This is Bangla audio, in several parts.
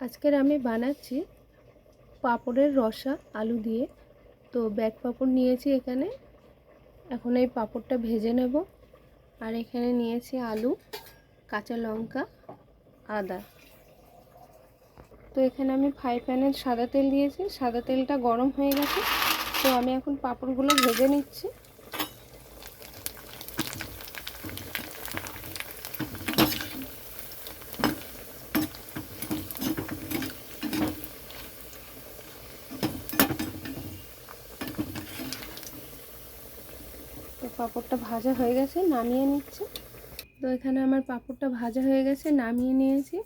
আজকের আমি বানাচ্ছি পাঁপড়ের রসা আলু দিয়ে। তো ব্যাট পাঁপড় নিয়েছি এখানে। এখন এই পাঁপড়টা ভেজে নেব। আর এখানে নিয়েছি আলু, কাঁচা লঙ্কা, আদা। তো এখানে আমি ফ্রাই প্যানে সাদা তেল দিয়েছি। সাদা তেলটা গরম হয়ে গেছে। তো আমি এখন পাঁপড়গুলো ভেজে নিচ্ছি। তো পাঁপড়টা ভাজা হয়ে গেছে, নামিয়ে নিচ্ছি। তো এখানে আমার পাঁপড়টা ভাজা হয়ে গেছে, নামিয়ে নিয়েছি।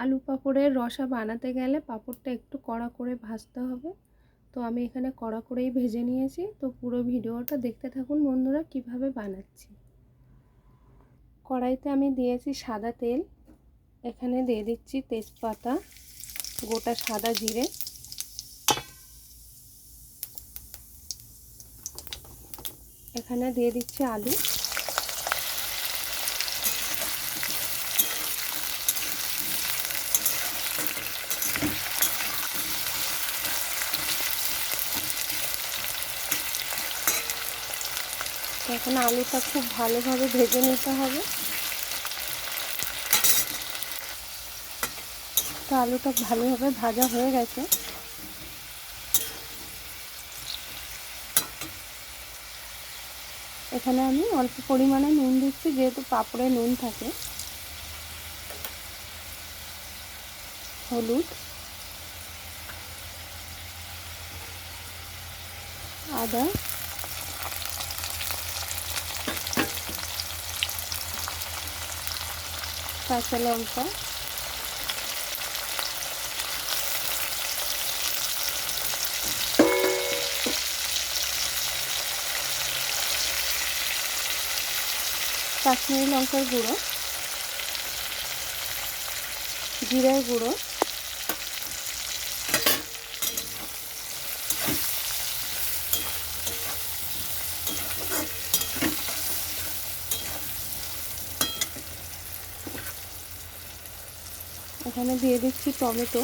আলু পাঁপড়ের রসা বানাতে গেলে পাঁপড়টা একটু কড়া করে ভাজতে হবে। তো আমি এখানে কড়া করেই ভেজে নিয়েছি। তো পুরো ভিডিওটা দেখতে থাকুন বন্ধুরা, কিভাবে বানাচ্ছি। কড়াইতে আমি দিয়েছি সাদা তেল। এখানে দিয়ে দিচ্ছি তেজপাতা, গোটা সাদা জিরে, এখানে দিয়ে দিচ্ছি আলু, এখন আলুটা খুব ভালোভাবে ভেজে নিতে হবে। তো আলুটা ভালোভাবে ভাজা হয়ে গেছে। এখানে আমি অল্প পরিমাণে নুন দিচ্ছি, যেহেতু পাঁপড়ে নুন থাকে। হলুদ, আদা, কাঁচা লঙ্কা, কাশ্মীরি লঙ্কার গুঁড়ো, জিরের গুঁড়ো, এখানে দিয়ে দিচ্ছি টমেটো,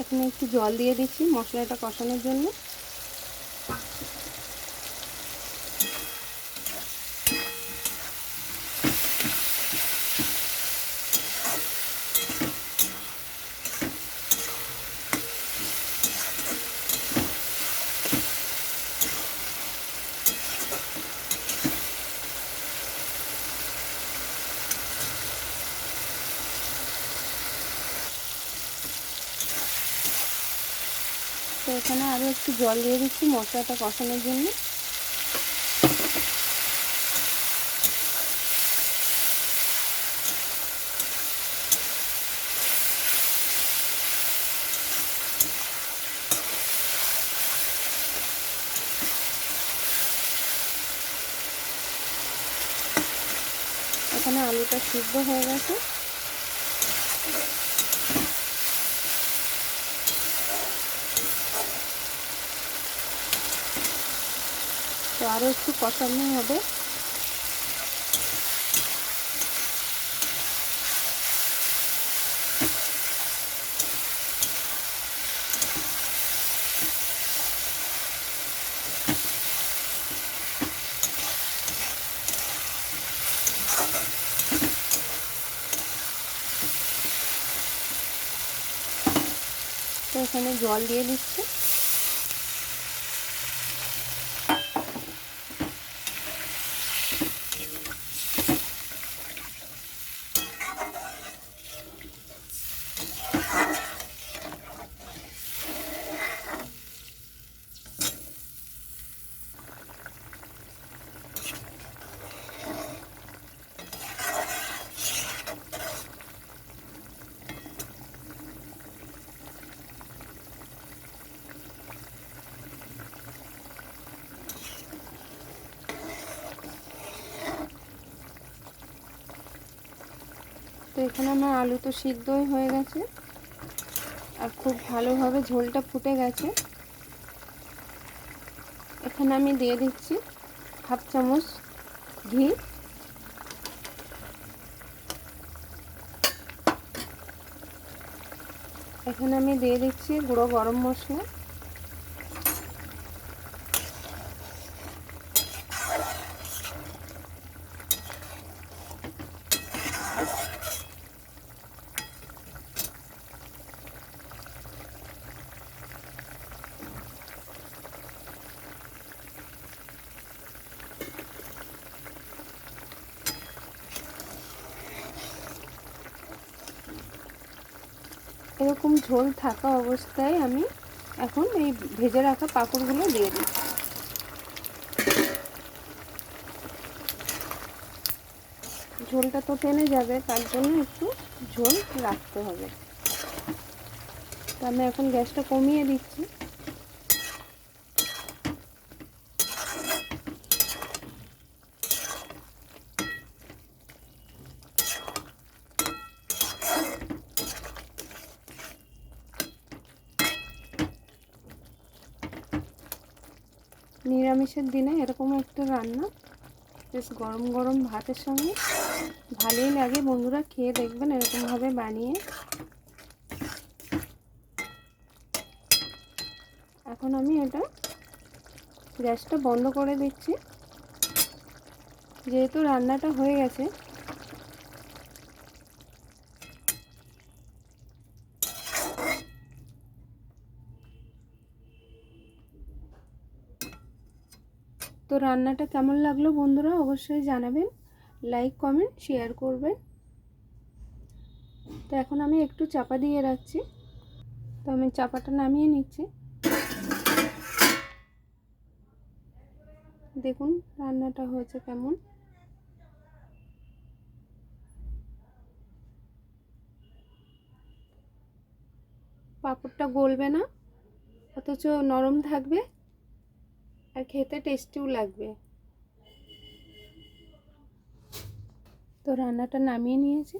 এখানে একটু জল দিয়ে দিচ্ছি মশলাটা কষানোর জন্য। তো এখানে আরও একটু জল দিয়ে দিচ্ছি মশলাটা কষানোর জন্য। এখানে আলুটা সিদ্ধ হয়ে গেছে। তো আরও একটু কষানো হবে। তো এখানে জল দিয়ে দিচ্ছি। এখানে আমার আলু তো সিদ্ধই হয়ে গেছে আর খুব ভালোভাবে ঝোলটা ফুটে গেছে। এখানে আমি দিয়ে দিচ্ছি হাফ চামচ ঘি। এখানে আমি দিয়ে দিচ্ছি গুঁড়ো গরম মশলা। এরকম ঝোল থাকা অবস্থায় আমি এখন এই ভেজে রাখা পাঁপড়গুলো দিয়ে দিচ্ছি। ঝোলটা তো টেনে যাবে, তার জন্য একটু ঝোল রাখতে হবে। তো আমি এখন গ্যাসটা কমিয়ে দিচ্ছি। নিরামিষের দিনে এরকম একটা রান্না বেশ গরম গরম ভাতের সঙ্গে ভালোই লাগে। বন্ধুরা খেয়ে দেখবেন এরকমভাবে বানিয়ে। এখন আমি এটা গ্যাসটা বন্ধ করে দিচ্ছি। যেহেতু রান্নাটা হয়ে গেছে, তো রান্নাটা কেমন লাগলো বন্ধুরা অবশ্যই জানাবেন, লাইক কমেন্ট শেয়ার করবেন। তো এখন আমি একটু চাপা দিয়ে রাখছি। তো আমি চাপাটা নামিয়ে নিচ্ছি। দেখুন রান্নাটা হয়েছে কেমন। পাঁপড়টা গলবে না, অথচ নরম থাকবে আর খেতে টেস্টিও লাগবে। তো রান্নাটা নামিয়ে নিয়েছি।